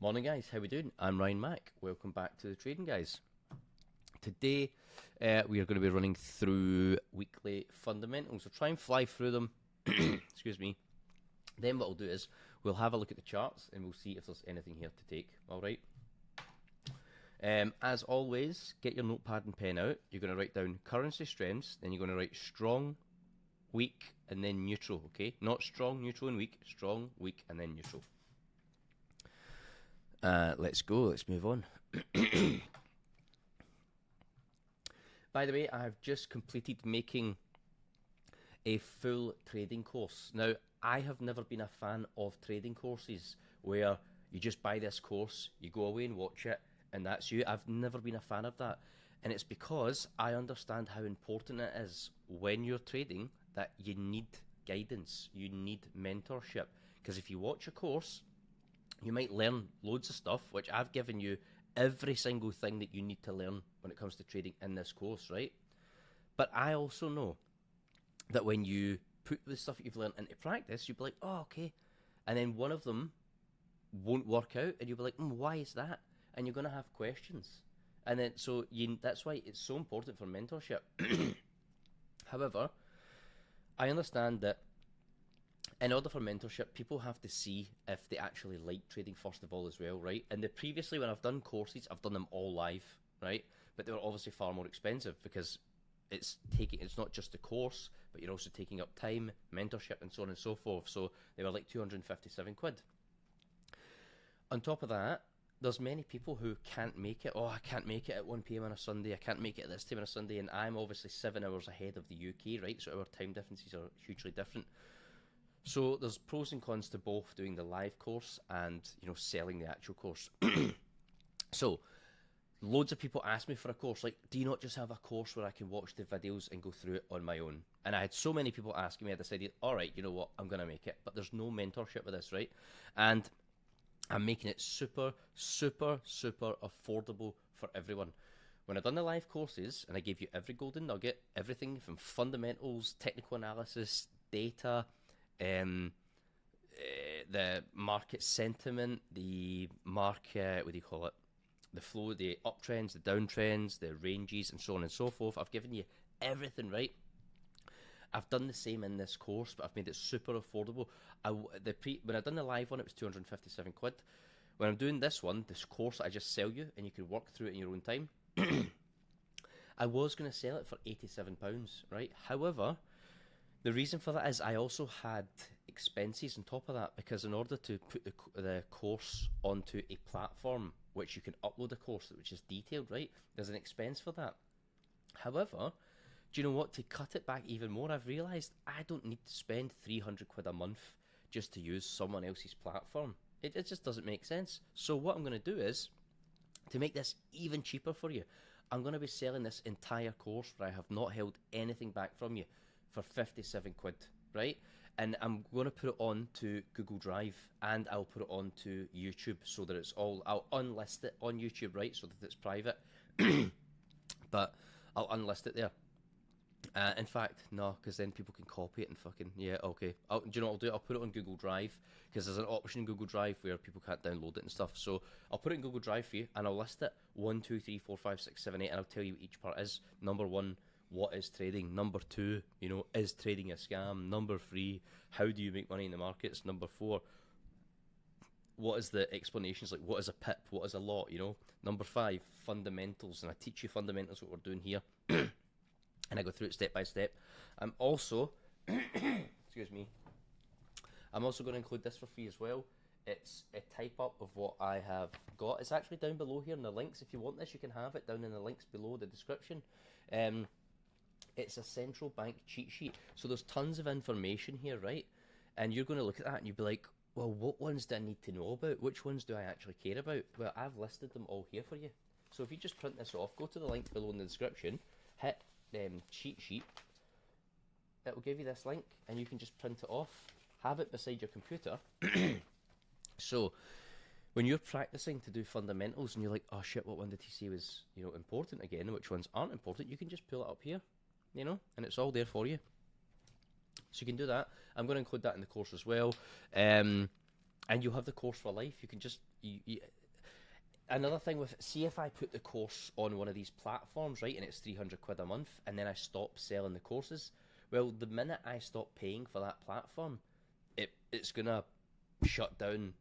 Morning guys, how we doing? I'm Ryan Mack. Welcome back to the Trading Guys. Today we are going to be running through weekly fundamentals. We'll try and fly through them. Excuse me. Then what we'll do is we'll have a look at the charts and we'll see if there's anything here to take. Alright. As always, get your notepad and pen out. You're going to write down currency strengths, then you're going to write strong, weak, and then neutral, okay? Not strong, neutral, and weak. Strong, weak, and then neutral. Let's go. Let's move on. By the way, I've just completed making a full trading course. Now, I have never been a fan of trading courses where you just buy this course, you go away and watch it, and that's you. I've never been a fan of that. And it's because I understand how important it is when you're trading that you need guidance, you need mentorship. Because if you watch a course, you might learn loads of stuff, which I've given you every single thing that you need to learn when it comes to trading in this course, right? But I also know that when you put the stuff that you've learned into practice, you'll be like, oh, okay. And then one of them won't work out, and you'll be like, why is that? And you're going to have questions. And then, so that's why it's so important for mentorship. However, I understand that in order for mentorship, people have to see if they actually like trading first of all as well, right? And previously when I've done courses, I've done them all live, right? But they were obviously far more expensive because it's not just the course, but you're also taking up time, mentorship, and so on and so forth. So they were like 257 quid. On top of that, there's many people who can't make it. Oh, I can't make it at 1 p.m. on a Sunday. I can't make it at this time on a Sunday. And I'm obviously 7 hours ahead of the UK, right? So our time differences are hugely different. So there's pros and cons to both doing the live course and, selling the actual course. So loads of people ask me for a course, like, do you not just have a course where I can watch the videos and go through it on my own? And I had so many people asking me, I decided, all right, you know what, I'm going to make it. But there's no mentorship with this, right? And I'm making it super, super, super affordable for everyone. When I've done the live courses and I gave you every golden nugget, everything from fundamentals, technical analysis, data, the market sentiment, the market, what do you call it? The flow, the uptrends, the downtrends, the ranges, and so on and so forth. I've given you everything, right? I've done the same in this course, but I've made it super affordable. When I've done the live one, it was 257 quid. When I'm doing this one, this course I just sell you, and you can work through it in your own time, I was going to sell it for £87, right? However, the reason for that is I also had expenses on top of that, because in order to put the course onto a platform which you can upload a course which is detailed, right, there's an expense for that. However, do you know what? To cut it back even more, I've realised I don't need to spend 300 quid a month just to use someone else's platform. It just doesn't make sense. So what I'm going to do is, to make this even cheaper for you, I'm going to be selling this entire course where I have not held anything back from you for 57 quid, right? And I'm going to put it on to Google Drive, and I'll put it on to YouTube so that it's all, I'll unlist it on YouTube, right, so that it's private. But I'll unlist it there. In fact, no, because then people can copy it and fucking, yeah, okay. Do you know what I'll do? I'll put it on Google Drive, because there's an option in Google Drive where people can't download it and stuff. So I'll put it in Google Drive for you, and I'll list it 1, 2, 3, 4, 5, 6, 7, 8, and I'll tell you what each part is. Number 1, what is trading? Number 2, is trading a scam? Number 3, how do you make money in the markets? Number 4, what is the explanations, like what is a pip, what is a lot, Number 5, fundamentals, and I teach you fundamentals, what we're doing here. And I go through it step by step. I'm also, excuse me, I'm also going to include this for free as well. It's a type up of what I have got. It's actually down below here in the links. If you want this, you can have it down in the links below the description. It's a central bank cheat sheet. So there's tons of information here, right? And you're going to look at that and you'll be like, well, what ones do I need to know about? Which ones do I actually care about? Well, I've listed them all here for you. So if you just print this off, go to the link below in the description, hit cheat sheet, it will give you this link and you can just print it off, have it beside your computer. So when you're practicing to do fundamentals and you're like, oh shit, what one did he say was important again, which ones aren't important, you can just pull it up here, and it's all there for you. So you can do that. I'm going to include that in the course as well. and you'll have the course for life. You can just another thing with, see if I put the course on one of these platforms, right, and it's 300 quid a month, and then I stop selling the courses. Well, the minute I stop paying for that platform, it's gonna shut down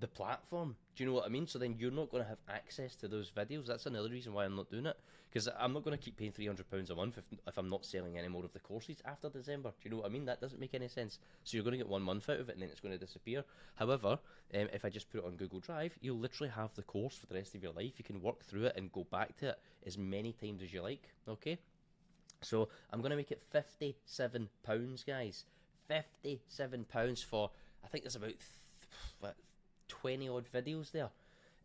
the platform. Do you know what I mean? So then you're not going to have access to those videos. That's another reason why I'm not doing it, because I'm not going to keep paying £300 a month if I'm not selling any more of the courses after December. Do you know what I mean? That doesn't make any sense. So you're going to get 1 month out of it and then it's going to disappear. However, if I just put it on Google Drive, you'll literally have the course for the rest of your life. You can work through it and go back to it as many times as you like. Okay, so I'm going to make it £57, guys. £57 for, I think there's about 20 odd videos there,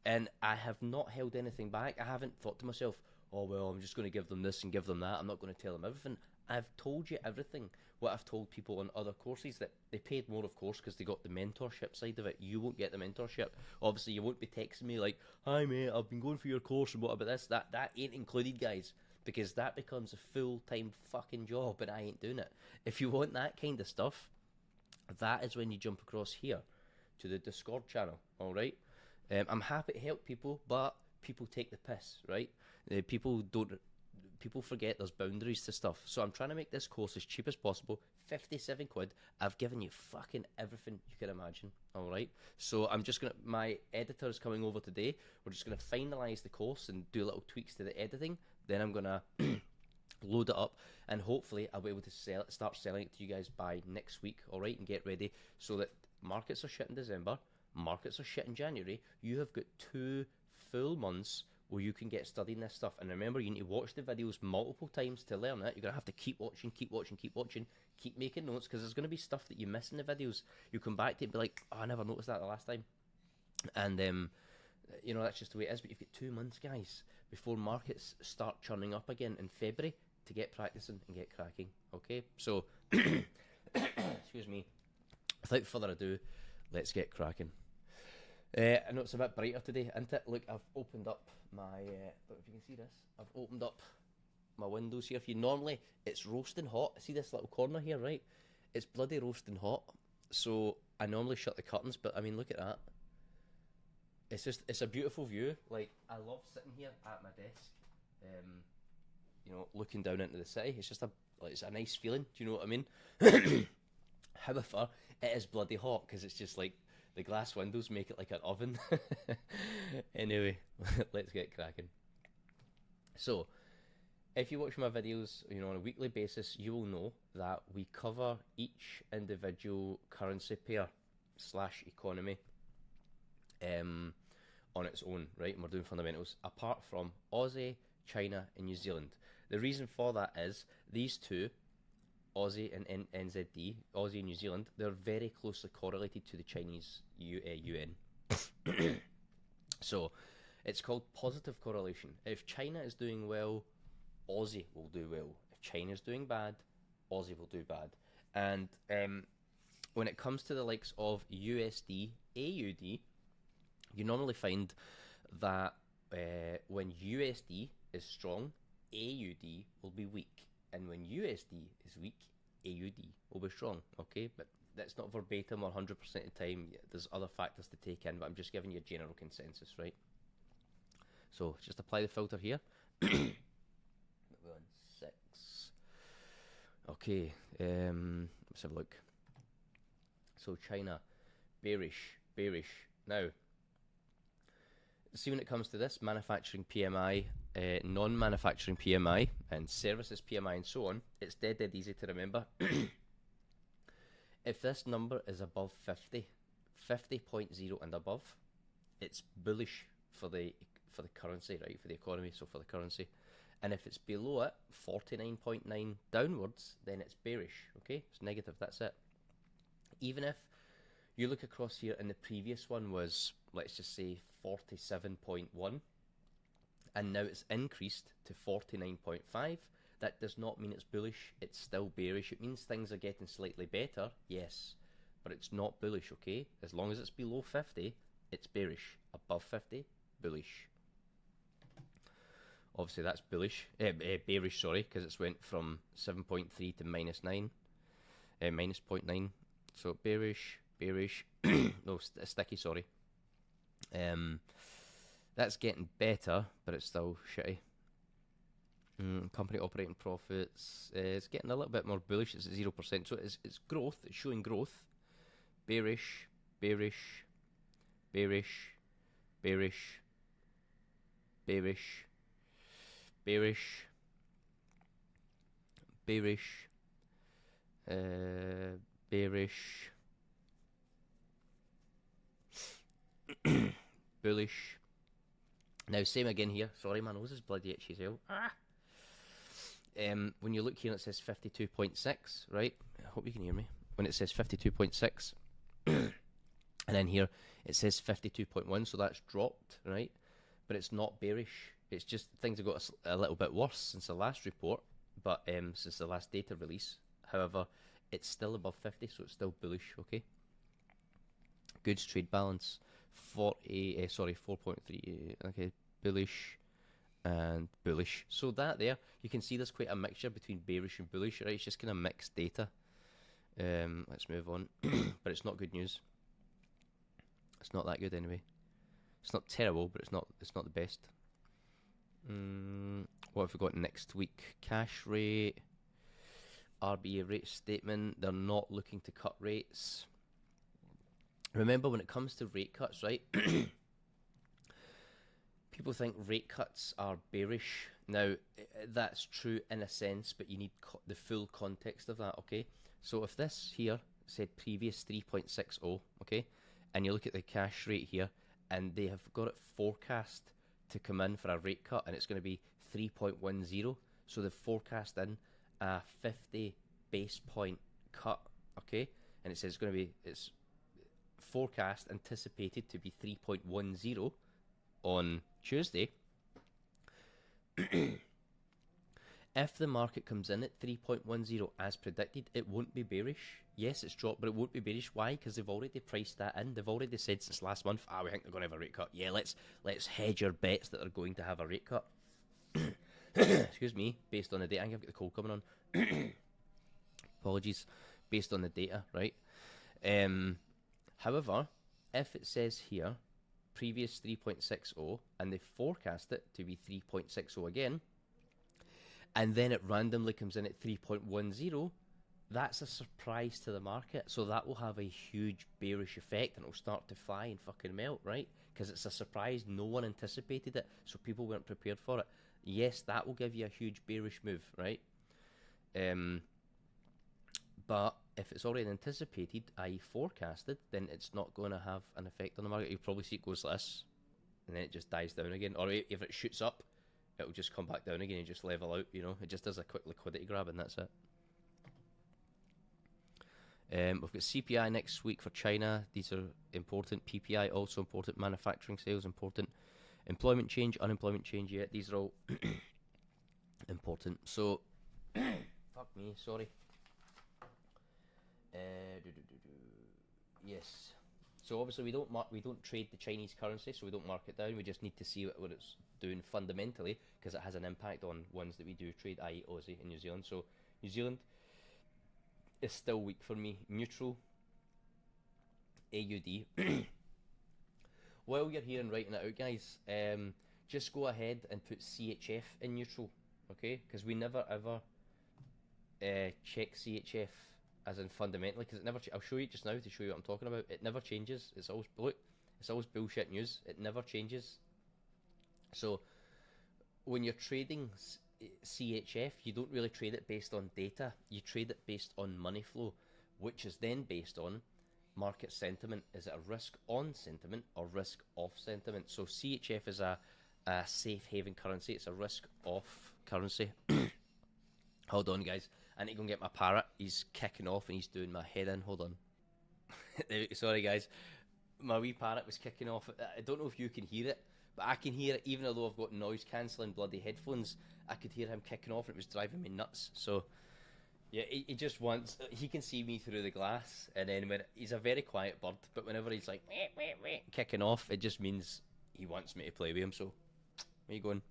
and I have not held anything back. I haven't thought to myself, oh well, I'm just going to give them this and give them that. I'm not going to tell them everything. I've told you everything what I've told people on other courses, that they paid more, of course, because they got the mentorship side of it. You won't get the mentorship. Obviously, you won't be texting me like, hi mate, I've been going for your course and what about this. That ain't included, guys, because that becomes a full-time fucking job and I ain't doing it. If you want that kind of stuff, that is when you jump across here to the Discord channel. All right, I'm happy to help people, but people take the piss, right? People forget there's boundaries to stuff. So I'm trying to make this course as cheap as possible. 57 quid. I've given you fucking everything you can imagine. All right, so my editor is coming over today. We're just gonna finalize the course and do little tweaks to the editing. Then I'm gonna load it up, and hopefully I'll be able to start selling it to you guys by next week. All right, and get ready so that markets are shit in December, markets are shit in January. You have got 2 full months where you can get studying this stuff. And remember, you need to watch the videos multiple times to learn it. You're going to have to keep watching, keep making notes, because there's going to be stuff that you miss in the videos. You come back to it and be like, oh, I never noticed that the last time. And, you know, that's just the way it is. But you've got 2 months, guys, before markets start churning up again in February to get practicing and get cracking. Okay? So, excuse me. Without further ado, let's get cracking. I know it's a bit brighter today, isn't it? Look, I've opened up my, look, if you can see this, I've opened up my windows here for you. Normally, it's roasting hot. See this little corner here, right? It's bloody roasting hot. So, I normally shut the curtains, but I mean, look at that. It's a beautiful view. Like, I love sitting here at my desk, you know, looking down into the city. It's just it's a nice feeling. Do you know what I mean? However, it is bloody hot because it's just like the glass windows make it like an oven. Anyway, let's get cracking. So, if you watch my videos, you know, on a weekly basis, you will know that we cover each individual currency pair / economy on its own, right? And we're doing fundamentals, apart from Aussie, China, and New Zealand. The reason for that is these two, Aussie and NZD, Aussie and New Zealand, they're very closely correlated to the Chinese yuan. So it's called positive correlation. If China is doing well, Aussie will do well. If China is doing bad, Aussie will do bad. And when it comes to the likes of USD, AUD, you normally find that when USD is strong, AUD will be weak. And when USD is weak, AUD will be strong, okay? But that's not verbatim or 100% of the time. There's other factors to take in, but I'm just giving you a general consensus, right? So just apply the filter here. 1, 6. Okay, let's have a look. So China, bearish. Now, see, when it comes to this, manufacturing PMI, non-manufacturing PMI, and services PMI, and so on, it's dead easy to remember. If this number is above 50, 50.0 and above, it's bullish for the currency, right? For the economy, so for the currency. And if it's below it, 49.9 downwards, then it's bearish, okay? It's negative, that's it. Even if you look across here, and the previous one was, let's just say, 47.1, and now it's increased to 49.5, that does not mean it's bullish. It's still bearish. It means things are getting slightly better, yes, but it's not bullish, okay? As long as it's below 50, it's bearish. Above 50, bullish. Obviously that's bullish, bearish, sorry, because it's went from 7.3 to -9, minus 0.9. So bearish, bearish. No, sticky, sorry. That's getting better, but it's still shitty. Company operating profits, it's getting a little bit more bullish. It's at 0%, so it's growth. It's showing growth. Bearish, bearish, bearish, bearish, bearish, bearish, bearish, bearish, bullish. Now, same again here. Sorry, my nose is bloody itchy as hell. When you look here, it says 52.6, right? I hope you can hear me. When it says 52.6, and then here it says 52.1, so that's dropped, right? But it's not bearish. It's just things have got a little bit worse since the last report, but since the last data release. However, it's still above 50, so it's still bullish, okay? Goods trade balance, 4.3, okay, bullish and bullish. So that there, you can see there's quite a mixture between bearish and bullish, right? It's just kind of mixed data. Let's move on. But it's not good news. It's not that good anyway. It's not terrible, but it's not the best. What have we got next week? Cash rate, RBA rate statement. They're not looking to cut rates. Remember, when it comes to rate cuts, right? People think rate cuts are bearish. Now, that's true in a sense, but you need the full context of that, okay? So if this here said previous 3.60, okay, and you look at the cash rate here, and they have got it forecast to come in for a rate cut, and it's going to be 3.10, so they've forecast in a 50 base point cut, okay? And it says it's going to be, it's forecast anticipated to be 3.10 on Tuesday. If the market comes in at 3.10 as predicted, it won't be bearish. Yes, it's dropped, but it won't be bearish. Why? Because they've already priced that in. They've already said since last month, we think they're going to have a rate cut. Yeah, let's hedge our bets that they're going to have a rate cut. Excuse me, based on the data. I think I've got the cold coming on. Apologies. Based on the data, right? However, if it says here, previous 3.60, and they forecast it to be 3.60 again, and then it randomly comes in at 3.10, that's a surprise to the market. So that will have a huge bearish effect, and it'll start to fly and fucking melt, right? Because it's a surprise. No one anticipated it, so people weren't prepared for it. Yes, that will give you a huge bearish move, right? But if it's already anticipated, i.e. forecasted, then it's not going to have an effect on the market. You'll probably see it goes like this, and then it just dies down again. Or if it shoots up, it'll just come back down again and just level out, you know. It just does a quick liquidity grab, and that's it. We've got CPI next week for China. These are important. PPI also important. Manufacturing sales important. Employment change, unemployment change, yeah. These are all important. So, fuck me, sorry. Yes. So obviously we don't trade the Chinese currency, so we don't mark it down. We just need to see what it's doing fundamentally, because it has an impact on ones that we do trade, i.e. Aussie and New Zealand. So New Zealand is still weak for me. Neutral. AUD. While you're here and writing it out, guys, just go ahead and put CHF in neutral, okay? Because we never ever check CHF as in fundamentally, because it never. I'll show you just now to show you what I'm talking about. It never changes. It's always it's always bullshit news. It never changes. So when you're trading CHF, you don't really trade it based on data. You trade it based on money flow, which is then based on market sentiment. Is it a risk on sentiment or risk off sentiment? So CHF is a safe haven currency. It's a risk off currency. Hold on, guys. I need to go and get my parrot. He's kicking off and he's doing my head in. Hold on. Sorry, guys. My wee parrot was kicking off. I don't know if you can hear it, but I can hear it. Even though I've got noise cancelling bloody headphones, I could hear him kicking off and it was driving me nuts. So yeah, he just wants. He can see me through the glass, and then when he's a very quiet bird, but whenever he's like meh, meh, meh, kicking off, it just means he wants me to play with him. So where you going?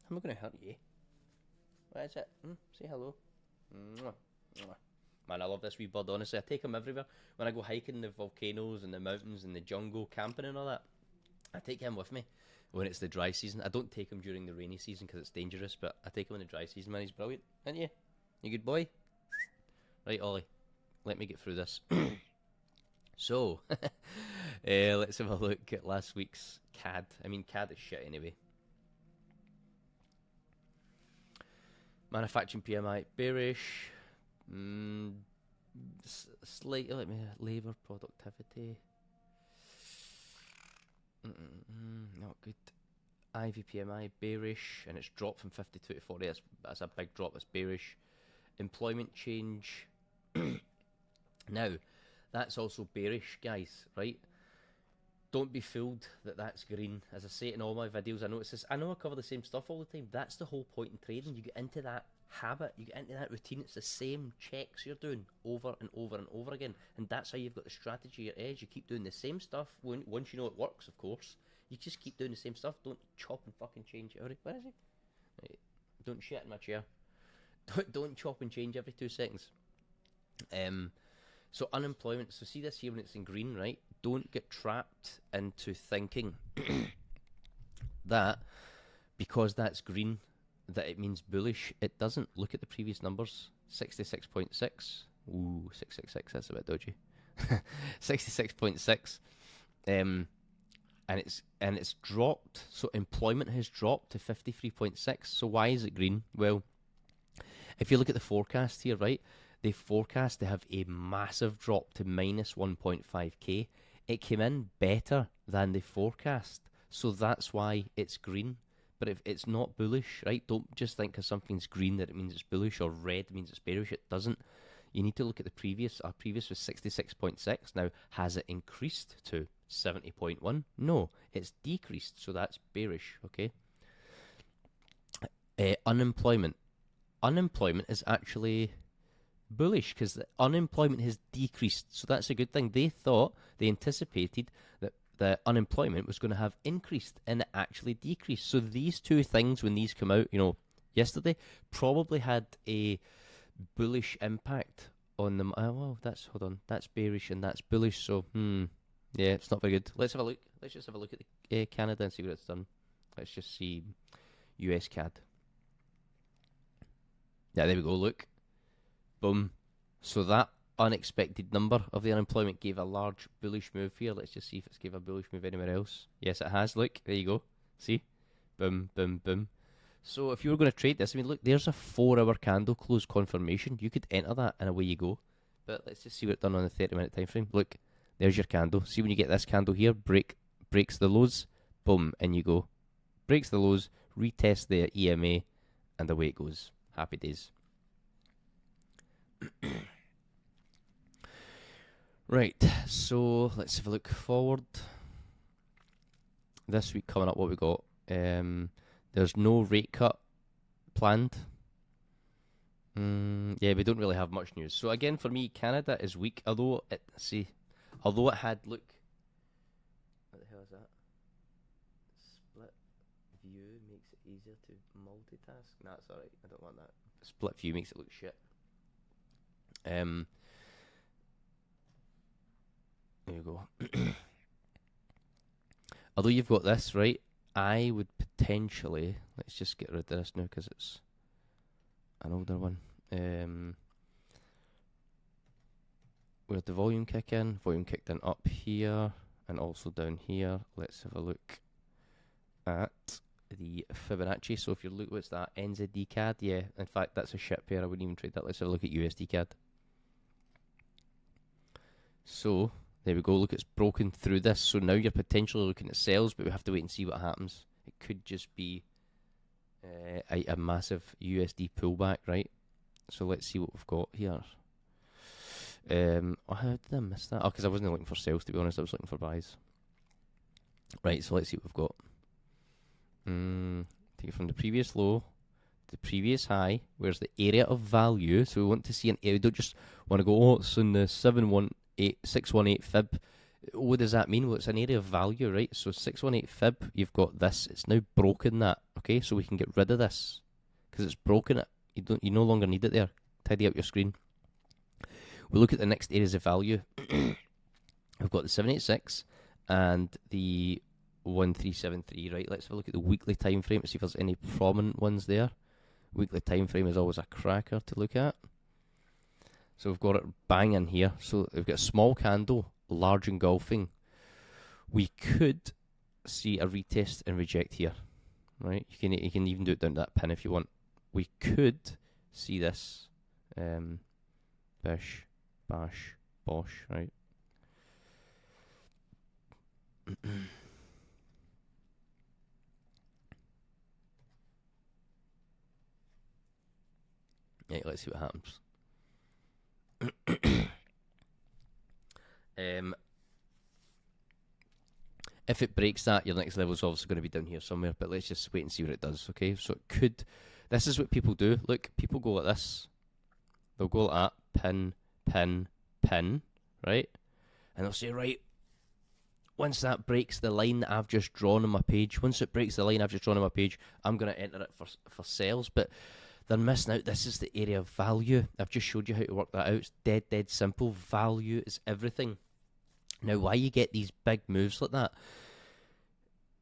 I'm not going to hurt you. What is it? Say hello. Mwah, mwah, Man, I love this wee bird, honestly. I take him everywhere. When I go hiking the volcanoes and the mountains and the jungle, camping and all that, I take him with me when it's the dry season. I don't take him during the rainy season because it's dangerous, but I take him in the dry season, man. He's brilliant, isn't you? You good boy? Right, Ollie, let me get through this. So, let's have a look at last week's CAD. I mean, CAD is shit anyway. Manufacturing PMI, bearish. Slightly, let me, labour productivity. Not good. IV PMI, bearish, and it's dropped from 52 to 40. That's a big drop, that's bearish. Employment change. Now, that's also bearish, guys, right? Don't be fooled that that's green. As I say it in all my videos, I notice this. I know I cover the same stuff all the time. That's the whole point in trading. You get into that habit, you get into that routine. It's the same checks you're doing over and over and over again. And that's how you've got the strategy at edge. You keep doing the same stuff. Once you know it works, of course. You just keep doing the same stuff. Don't chop and fucking change it. Where is he? Right. Don't shit in my chair. Don't chop and change every 2 seconds. So unemployment. So see this here when it's in green, right? Don't get trapped into thinking that because that's green, that it means bullish. It doesn't. Look at the previous numbers. 66.6. Ooh, 666. That's a bit dodgy. 66.6. And it's dropped. So employment has dropped to 53.6. So why is it green? Well, if you look at the forecast here, right? They forecast to have a massive drop to minus 1.5k. It came in better than they forecast. So that's why it's green. But if it's not bullish, right? Don't just think because something's green that it means it's bullish, or red means it's bearish. It doesn't. You need to look at the previous. Our previous was 66.6. Now, has it increased to 70.1? No, it's decreased. So that's bearish, okay? Unemployment. Unemployment is actually bullish because the unemployment has decreased. So that's a good thing. They anticipated that the unemployment was going to have increased, and it actually decreased. So these two things, when these come out, yesterday, probably had a bullish impact on them. Well, hold on, that's bearish and that's bullish. So, yeah, it's not very good. Let's have a look. Let's just have a look at the Canada and see what it's done. Let's just see US CAD. Yeah, there we go. Look, boom. So that unexpected number of the unemployment gave a large bullish move here. Let's just see if it's gave a bullish move anywhere else. Yes, it has. Look, there you go. See? Boom, boom, boom. So if you were going to trade this, I mean, look, there's a 4-hour candle close confirmation. You could enter that and away you go. But let's just see what it's done on the 30-minute time frame. Look, there's your candle. See when you get this candle here, breaks the lows, boom, and you go. Breaks the lows, retest the EMA, and away it goes. Happy days. Right, so let's have a look forward. This week coming up, what we got? There's no rate cut planned. Yeah, we don't really have much news. So again, for me, Canada is weak. Although it had, look, what the hell is that? Split view makes it easier to multitask. Nah, it's alright. I don't want that. Split view makes it look shit. There you go. Although you've got this, right, I would potentially, let's just get rid of this now because it's an older one. Where'd the volume kick in? Volume kicked in up here and also down here. Let's have a look at the Fibonacci. So if you look, what's that? NZD CAD? Yeah, in fact, that's a shit pair. I wouldn't even trade that. Let's have a look at USD CAD. So there we go. Look, it's broken through this. So now you're potentially looking at sells, but we have to wait and see what happens. It could just be a massive USD pullback, right? So let's see what we've got here. How did I miss that? Oh, because I wasn't looking for sales, to be honest. I was looking for buys. Right, so let's see what we've got. Take it from the previous low, the previous high. Where's the area of value? So we want to see an area. We don't just want to go, oh, it's in the 618 fib. What does that mean? Well, it's an area of value, right? So 618 fib, you've got this. It's now broken that, okay? So we can get rid of this because it's broken it. You no longer need it there. Tidy up your screen. We look at the next areas of value. We've got the 786 and the 1373, right? Let's have a look at the weekly time frame to see if there's any prominent ones there. Weekly time frame is always a cracker to look at. So we've got it banging here. So we've got a small candle, large engulfing. We could see a retest and reject here, right? You can even do it down to that pin if you want. We could see this, bish, bash, bosh, right? Right, let's see what happens. If it breaks that, your next level is obviously going to be down here somewhere, but let's just wait and see what it does, okay? So it could, this is what people do. Look, people go like this. They'll go like that, pin, pin, pin, right? And they'll say, right, once that breaks the line that I've just drawn on my page, once it breaks the line I've just drawn on my page, I'm going to enter it for sales, but they're missing out. This is the area of value. I've just showed you how to work that out. It's dead simple. Value is everything. Now, why you get these big moves like that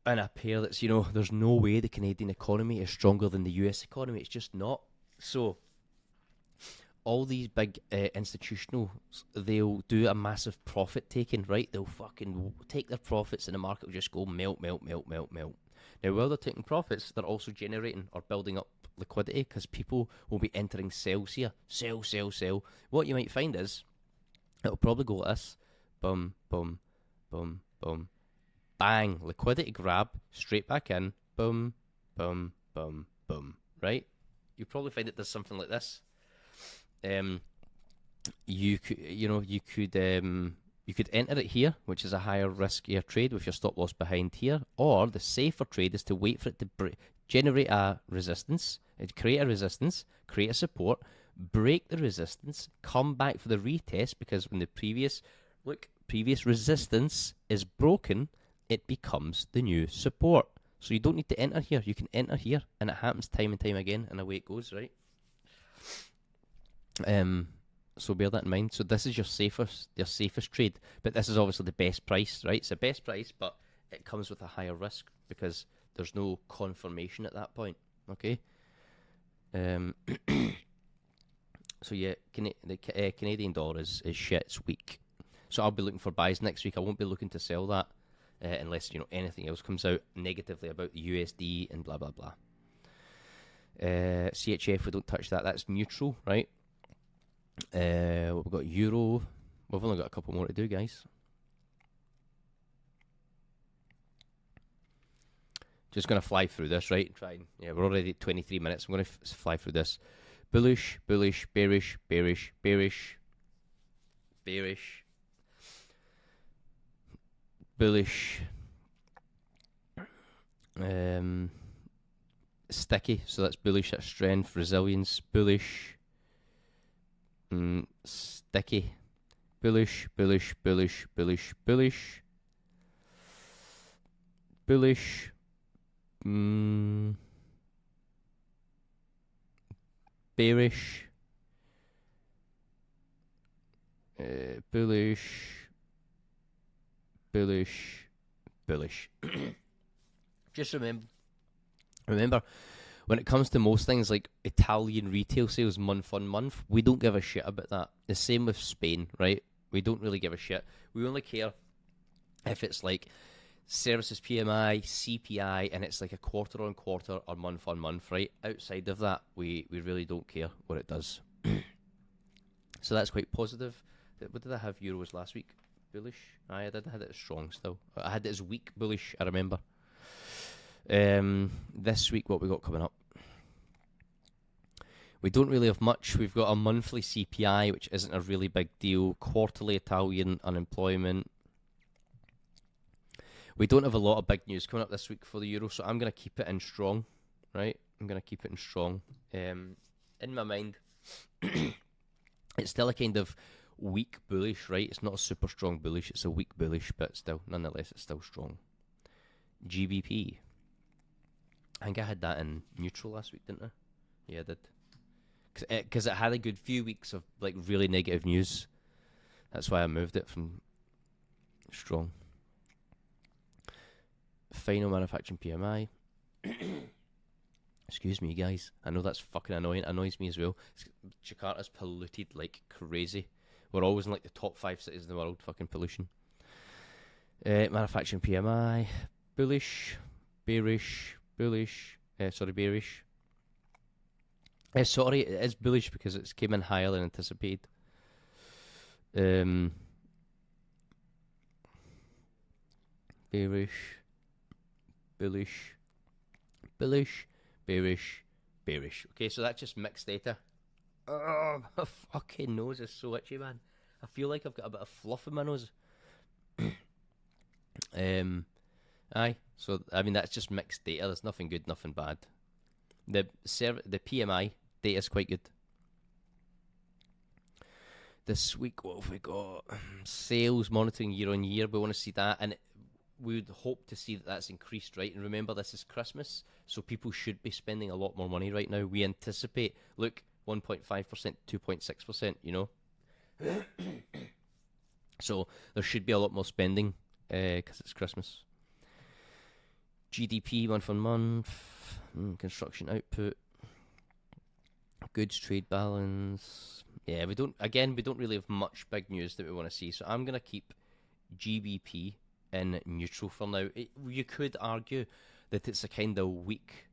in a pair that's, you know, there's no way the Canadian economy is stronger than the US economy. It's just not. So, all these big institutionals, they'll do a massive profit taking, right? They'll fucking take their profits and the market will just go melt. Now, while they're taking profits, they're also generating or building up liquidity because people will be entering sales here. Sell. What you might find is, it'll probably go like this. Boom, boom, boom, boom. Bang. Liquidity grab. Straight back in. Boom, boom, boom, boom. Right? You probably find it does something like this. You could enter it here, which is a higher riskier trade with your stop loss behind here, or the safer trade is to wait for it to generate a resistance, create a resistance, create a support, break the resistance, come back for the retest, because when the previous resistance is broken, it becomes the new support. So you don't need to enter here. You can enter here, and it happens time and time again, and away it goes, right? So bear that in mind. So this is your safest trade, but this is obviously the best price, right? It's the best price, but it comes with a higher risk because there's no confirmation at that point. Okay. So yeah, the Canadian dollar is shit. It's weak. So I'll be looking for buys next week. I won't be looking to sell that unless anything else comes out negatively about the USD and blah blah blah. CHF, we don't touch that. That's neutral, right? We've got Euro. We've only got a couple more to do, guys. Just going to fly through this, right? We're already at 23 minutes. I'm going to fly through this. Bullish, bearish, bullish, sticky. So that's bullish. That's strength, resilience, bullish. Sticky, bullish, bearish, bullish, bullish. Just remember, when it comes to most things like Italian retail sales month on month, we don't give a shit about that. The same with Spain, right? We don't really give a shit. We only care if it's like services PMI, CPI, and it's like a quarter on quarter or month on month, right? Outside of that, we really don't care what it does. So that's quite positive. What did I have euros last week? Bullish? I had it strong still. I had it as weak bullish, I remember. This week, what we got coming up? We don't really have much. We've got a monthly CPI, which isn't a really big deal. Quarterly Italian unemployment. We don't have a lot of big news coming up this week for the euro, so I'm going to keep it in strong, right? I'm going to keep it in strong. In my mind, it's still a kind of weak bullish, right? It's not a super strong bullish. It's a weak bullish, but still, nonetheless, it's still strong. GBP. I think I had that in neutral last week, didn't I? Yeah, I did. Because it had a good few weeks of like really negative news, That's why I moved it from strong. Final manufacturing PMI. Excuse me, guys. I know that's fucking annoying. It annoys me as well. Jakarta's polluted like crazy. We're always in like the top 5 cities in the world. Fucking pollution. Manufacturing PMI. Bullish. Bearish. Bullish. Sorry, bearish. Sorry, it is bullish because it's came in higher than anticipated. Bearish. Bullish. Bullish. Bearish. Bearish. Okay, so that's just mixed data. Oh, my fucking nose is so itchy, man. I feel like I've got a bit of fluff in my nose. Aye. So I mean that's just mixed data. There's nothing good, nothing bad. The PMI data is quite good. This week, what have we got? Sales monitoring year on year. We want to see that, and we would hope to see that that's increased, right? And remember, this is Christmas, so people should be spending a lot more money right now. We anticipate, look, 1.5%, 2.6%, you know? So there should be a lot more spending because it's Christmas. GDP month on month, construction output, goods trade balance. Yeah, we don't really have much big news that we want to see. So I'm going to keep GBP in neutral for now. You could argue that it's a kind of weak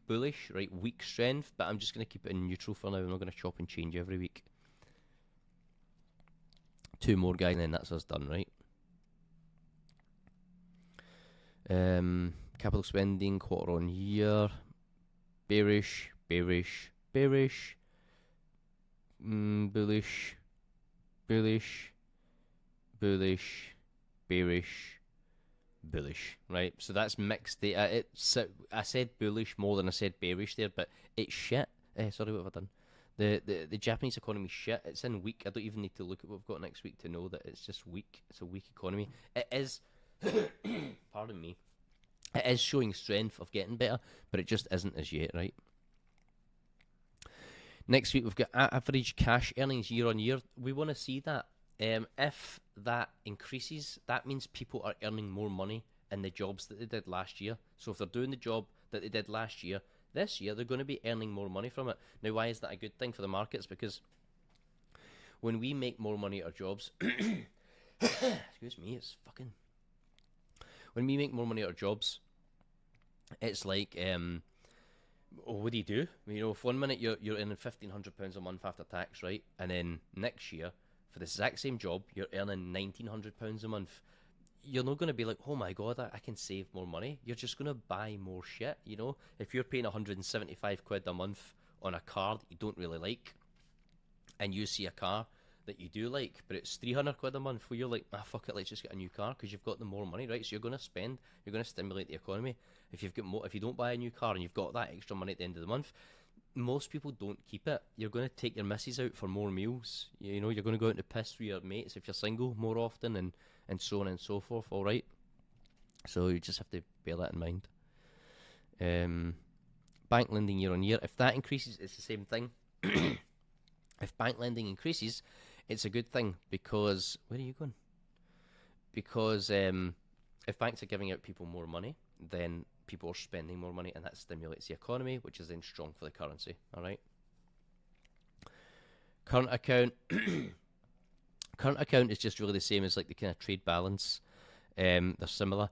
bullish, right? Weak strength, but I'm just going to keep it in neutral for now. I'm not going to chop and change every week. 2 more guys, and then that's us done, right? Capital spending quarter on year, bearish, bearish, bearish, bullish, bullish, bullish, bearish, bullish, right? So that's mixed data. I said bullish more than I said bearish there, but it's shit. Sorry, what have I done? The Japanese economy shit. It's in weak. I don't even need to look at what we've got next week to know that it's just weak. It's a weak economy. It is, pardon me, it is showing strength of getting better, but it just isn't as yet, right? Next week we've got average cash earnings year on year. We want to see that. If that increases, that means people are earning more money in the jobs that they did last year. So if they're doing the job that they did last year, this year they're going to be earning more money from it. Now, why is that a good thing for the markets? Because when we make more money at our jobs, excuse me, it's fucking. When we make more money at our jobs, it's like, what do? You know, if 1 minute you're earning £1,500 a month after tax, right, and then next year for the exact same job you're earning £1,900 a month, you're not going to be like, oh my god, I can save more money. You're just going to buy more shit, you know? If you're paying 175 quid a month on a car that you don't really like, and you see a car that you do like, but it's 300 quid a month, where you're like, fuck it, let's just get a new car, because you've got the more money, right? So you're going to spend, you're going to stimulate the economy. If you've got more, if you don't buy a new car and you've got that extra money at the end of the month, most people don't keep it. You're going to take your missus out for more meals. You know, you're going to go out to piss with your mates if you're single more often, and so on and so forth, all right? So you just have to bear that in mind. Bank lending year on year, if that increases, it's the same thing. If bank lending increases, it's a good thing, because where are you going? Because if banks are giving out people more money, then people are spending more money, and that stimulates the economy, which is then strong for the currency. All right. Current account. Current account is just really the same as like the kind of trade balance. They're similar.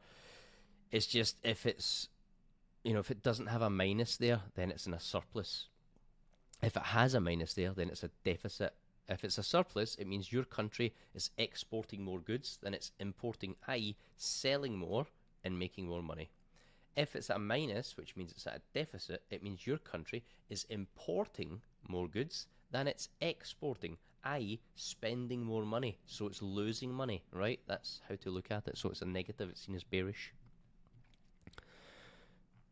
It's just if it's, you know, if it doesn't have a minus there, then it's in a surplus. If it has a minus there, then it's a deficit. If it's a surplus, it means your country is exporting more goods than it's importing, i.e. selling more and making more money. If it's at a minus, which means it's at a deficit, it means your country is importing more goods than it's exporting, i.e. spending more money. So it's losing money, right? That's how to look at it. So it's a negative, it's seen as bearish.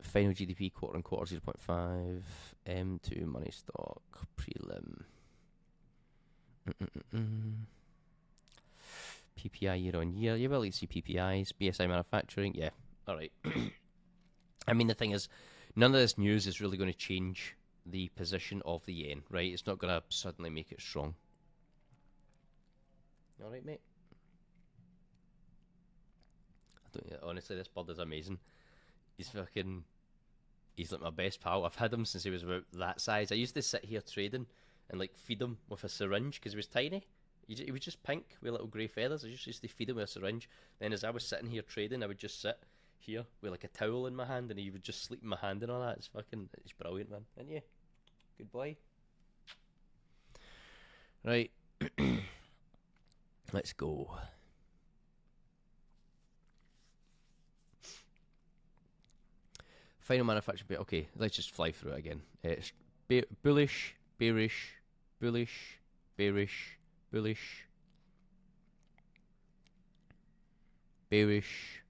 Final GDP quarter on quarter 0.5, M2 money stock, prelim. PPI year on year. Yeah, well, let's see PPIs. BSI manufacturing. Yeah, all right. I mean, the thing is, none of this news is really going to change the position of the yen, right? It's not going to suddenly make it strong. All right, mate. Honestly, this bird is amazing. He's fucking. He's like my best pal. I've had him since he was about that size. I used to sit here trading and like feed him with a syringe because he was tiny. He was just pink with little grey feathers. I just used to feed him with a syringe. Then as I was sitting here trading, I would just sit here with like a towel in my hand, and he would just sleep in my hand and all that. It's brilliant, man. Isn't you? Good boy. Right. Let's go. Final manufacturing bit. Okay, let's just fly through it again. It's bullish, bearish, bullish, bearish, bullish, bearish.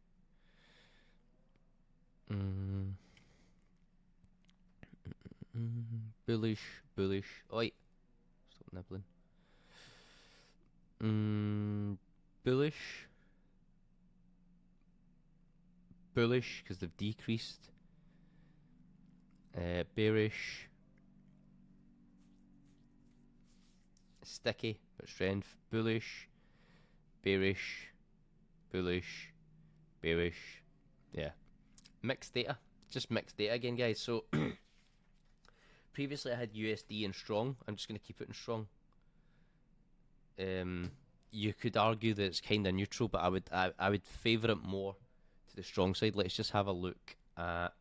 Bullish, bullish. Oi, stop nibbling. Bullish, bullish because they've decreased. Bearish, sticky but strength. Bullish, bearish, bullish, bearish. Yeah, mixed data. Just mixed data again, guys. So previously I had USD in strong. I'm just going to keep it in strong. You could argue that it's kind of neutral, but I would favour it more to the strong side. Let's just have a look at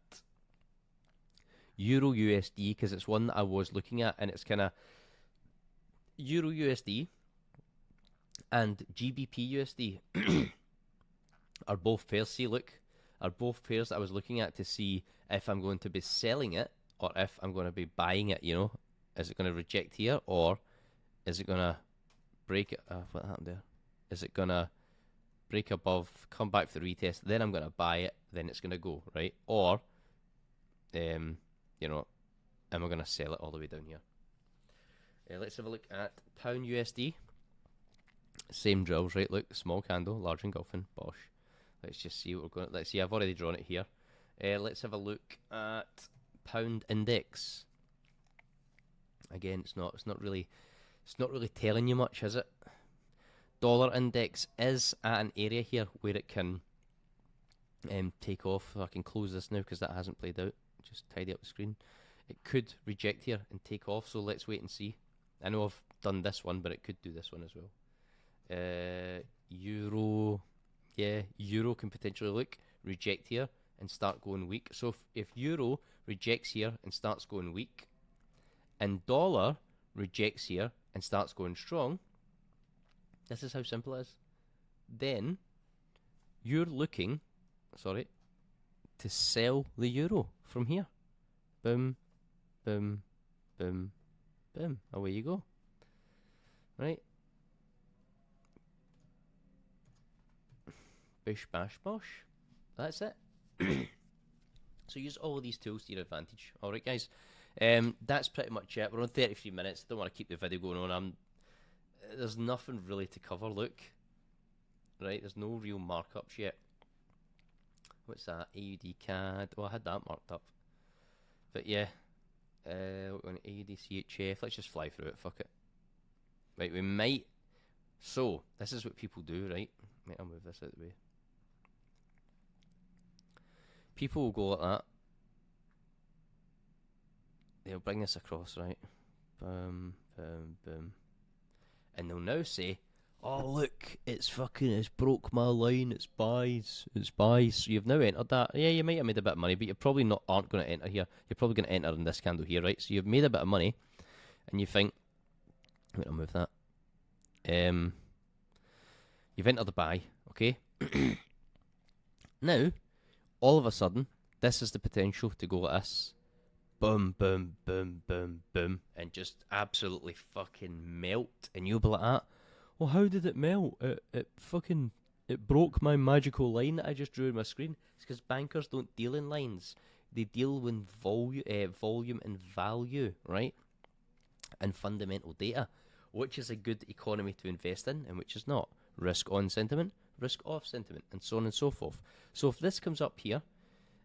Euro USD because it's one that I was looking at, and it's kind of Euro USD and GBP USD are both pairs. See, look, are both pairs that I was looking at to see if I'm going to be selling it or if I'm going to be buying it. You know, is it going to reject here or is it going to break it? What happened there? Is it going to break above, come back for the retest, then I'm going to buy it, then it's going to go, right? Or, you know, am I going to sell it all the way down here? Let's have a look at pound USD. Same drills, right? Look, small candle, large engulfing, bosh. Let's just see what we're going to, let's see, I've already drawn it here. Let's have a look at pound index. Again, it's not really telling you much, is it? Dollar index is at an area here where it can take off. So I can close this now because that hasn't played out. Just tidy up the screen. It could reject here and take off, so let's wait and see. I know I've done this one, but it could do this one as well. Euro, yeah, Euro can potentially look, reject here and start going weak. So if Euro rejects here and starts going weak, and dollar rejects here and starts going strong, this is how simple it is. Then you're looking, to sell the euro from here. Boom, boom, boom, boom. Away you go. Right? Bish, bash, bosh. That's it. So use all of these tools to your advantage. Alright, guys. That's pretty much it. We're on 33 minutes. Don't want to keep the video going on. There's nothing really to cover. Look. Right? There's no real markups yet. What's that? AUD CAD. Oh, I had that marked up. But yeah. We're going to AUD CHF. Let's just fly through it. Fuck it. Right, we might. So, this is what people do, right? I'll move this out of the way. People will go like that. They'll bring this across, right? Boom, boom, boom. And they'll now say, oh, look, it's broke my line, it's buys. So you've now entered that. Yeah, you might have made a bit of money, but you probably aren't going to enter here. You're probably going to enter in this candle here, right? So you've made a bit of money, and you think, wait, I'll move that. You've entered the buy, okay? Now, all of a sudden, this is the potential to go like this. Boom, boom, boom, boom, boom, and just absolutely fucking melt. And you'll be like that. Well, how did it melt? It broke my magical line that I just drew on my screen. It's because bankers don't deal in lines. They deal with volume and value, right? And fundamental data, which is a good economy to invest in and which is not. Risk on sentiment, risk off sentiment, and so on and so forth. So if this comes up here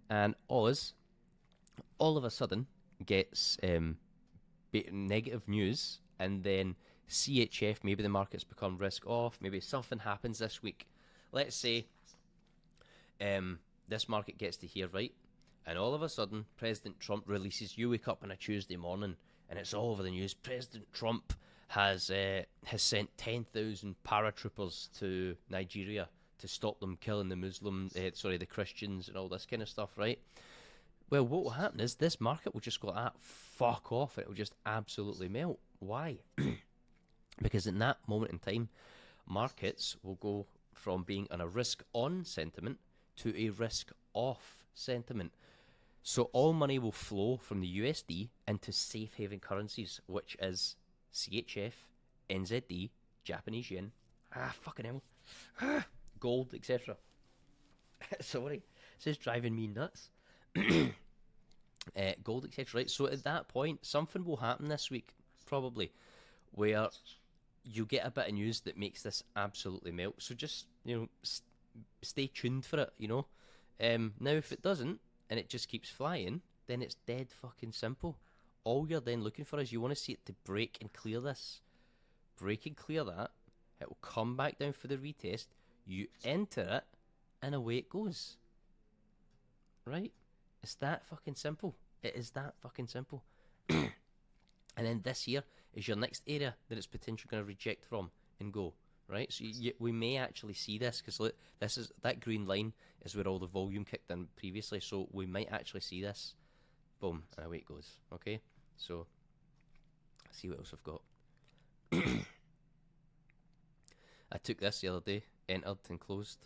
and Oz all of a sudden gets negative news, and then CHF, maybe the market's become risk off. Maybe something happens this week. Let's say this market gets to here, right? And all of a sudden, President Trump releases, you wake up on a Tuesday morning, and it's all over the news. President Trump has sent 10,000 paratroopers to Nigeria to stop them killing the Christians and all this kind of stuff, right? Well, what will happen is this market will just go, fuck off. It will just absolutely melt. Why? Because in that moment in time, markets will go from being on a risk-on sentiment to a risk-off sentiment. So all money will flow from the USD into safe haven currencies, which is CHF, NZD, Japanese yen, fucking hell, gold, etc. Sorry, this is driving me nuts. Gold, etc. Right. So at that point, something will happen this week, probably, where you get a bit of news that makes this absolutely melt. So just stay tuned for it. Now if it doesn't and it just keeps flying, then it's dead fucking simple. All you're then looking for is you want to see it to break and clear this. Break and clear that. It will come back down for the retest. You enter it, and away it goes. Right? It's that fucking simple. It is that fucking simple. And then this here is your next area that it's potentially going to reject from and go. Right? So we may actually see this, because look, that green line is where all the volume kicked in previously. So we might actually see this. Boom, and away it goes. Okay? So, let's see what else I've got. I took this the other day, entered and closed.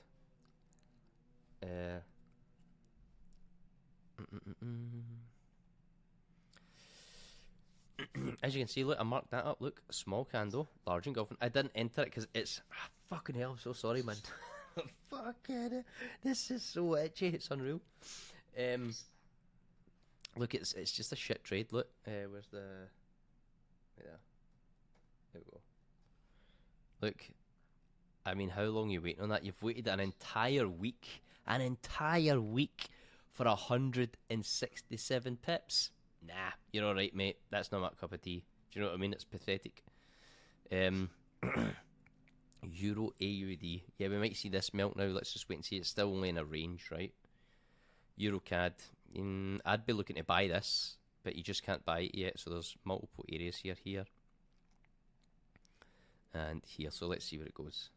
As you can see, look, I marked that up. Look, small candle, large engulfing. I didn't enter it because it's fucking hell. I'm so sorry, man. Fucking, this is so itchy. It's unreal. Look, it's just a shit trade. Look, where's the? Yeah, there we go. Look, I mean, how long are you waiting on that? You've waited an entire week for 167 pips. Nah, you're all right, mate. That's not my cup of tea. Do you know what I mean? It's pathetic. Euro AUD. Yeah, we might see this melt now. Let's just wait and see. It's still only in a range, right? Euro CAD. I'd be looking to buy this, but you just can't buy it yet. So there's multiple areas here, and here. So let's see where it goes.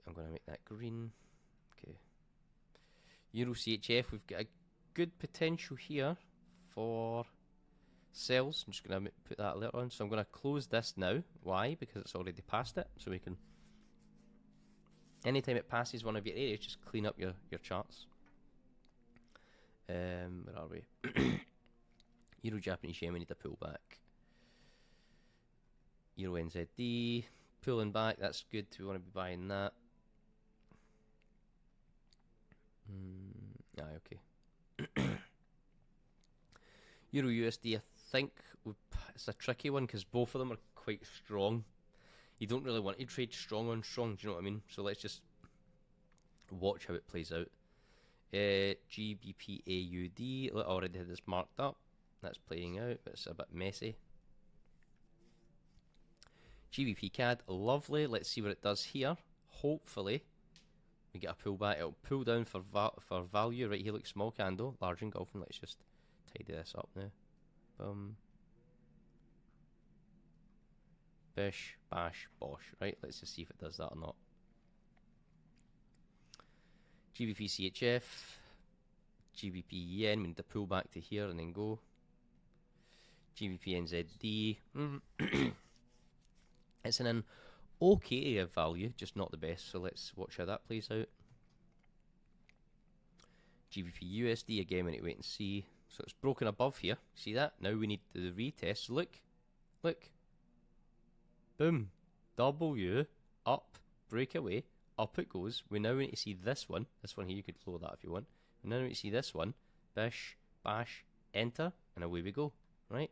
I'm going to make that green. Okay. Euro CHF. We've got a good potential here for sells. I'm just going to put that alert on. So I'm going to close this now. Why? Because it's already passed it. So we can, anytime it passes one of your areas, just clean up your charts. Where are we? Euro Japanese yen, we need to pull back. Euro NZD, pulling back, that's good. We want to be buying that. Okay. Euro USD, I think it's a tricky one because both of them are quite strong. You don't really want to trade strong on strong, do you know what I mean? So let's just watch how it plays out. GBP AUD, I already had this marked up. That's playing out, but it's a bit messy. GBP CAD, lovely. Let's see what it does here. Hopefully, we get a pullback. It'll pull down for value. Right here, look, small candle, large engulfing. Let's just tidy this up now. Boom. Bish, bash, bosh. Right, let's just see if it does that or not. GBP CHF, GBP yen, we need to pull back to here and then go. GBP NZD, it's in an okay area of value, just not the best, so let's watch how that plays out. GBP USD, again we need to wait and see. So it's broken above here, see that? Now we need the retest, so look, boom, W, up, breakaway. Up it goes. We now need to see this one. This one here, you could follow that if you want. We now need to see this one. Bish, bash, enter, and away we go. Right?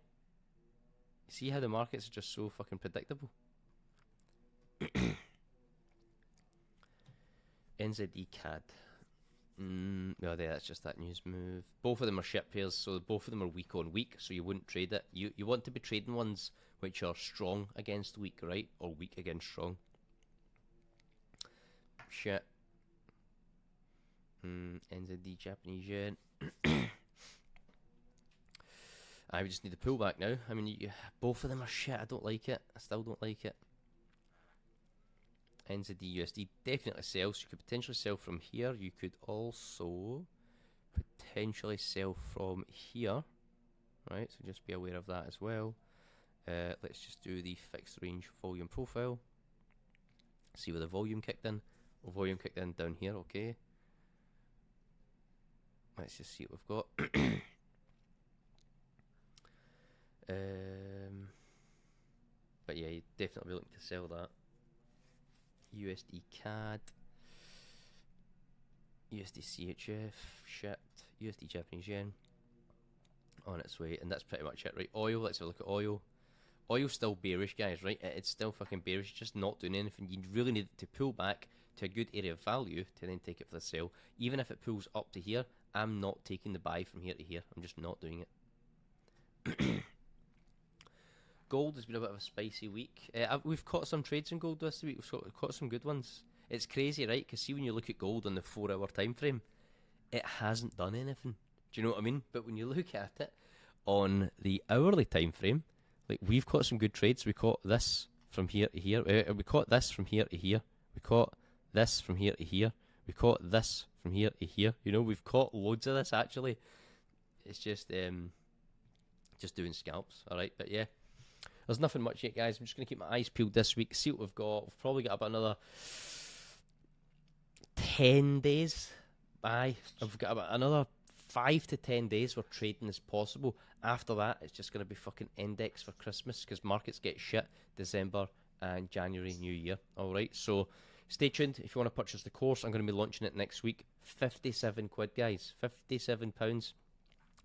See how the markets are just so fucking predictable? NZD CAD. No, there, that's just that news move. Both of them are shit pairs, so both of them are weak on weak, so you wouldn't trade it. You want to be trading ones which are strong against weak, right? Or weak against strong. Shit. NZD Japanese yen. I would just need a pullback now. I mean, both of them are shit. I don't like it. I still don't like it. NZD USD definitely sell. So you could potentially sell from here. You could also potentially sell from here, right? So just be aware of that as well. Let's just do the fixed range volume profile. See where the volume kicked in. Well, volume kicked in down here. Okay. Let's just see what we've got. But yeah, you definitely be looking to sell that. USD CAD, USD CHF, shit, USD Japanese yen, on its way, and that's pretty much it, right? Oil, let's have a look at oil. Oil's still bearish, guys, right? It's still fucking bearish, just not doing anything. You really need to pull back to a good area of value to then take it for the sell. Even if it pulls up to here, I'm not taking the buy from here to here. I'm just not doing it. Gold has been a bit of a spicy week. We've caught some trades in gold this week. We've caught some good ones. It's crazy, right? Because see, when you look at gold on the 4-hour time frame, it hasn't done anything. Do you know what I mean? But when you look at it on the hourly time frame, like, we've caught some good trades. We caught this from here to here. We caught this from here to here. We caught this from here to here. We caught this from here to here. You know, we've caught loads of this actually. It's just doing scalps. All right, but yeah. There's nothing much yet, guys. I'm just going to keep my eyes peeled this week, see what we've got. We've probably got about another 10 days. I've got about another 5 to 10 days where trading is possible. After that, it's just going to be fucking index for Christmas because markets get shit December and January, New Year. All right, so stay tuned. If you want to purchase the course, I'm going to be launching it next week. 57 quid, guys. £57.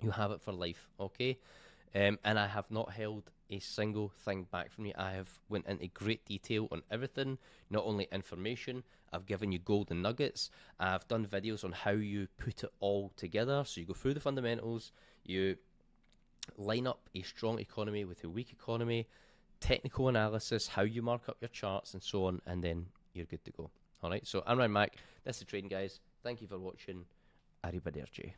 You have it for life, okay? And I have not held a single thing back from you. I have went into great detail on everything, not only information. I've given you golden nuggets. I've done videos on how you put it all together. So you go through the fundamentals, you line up a strong economy with a weak economy, technical analysis, how you mark up your charts and so on, and then you're good to go. All right, so I'm Ryan Mac. This is Trading Guys. Thank you for watching. Arrivederci.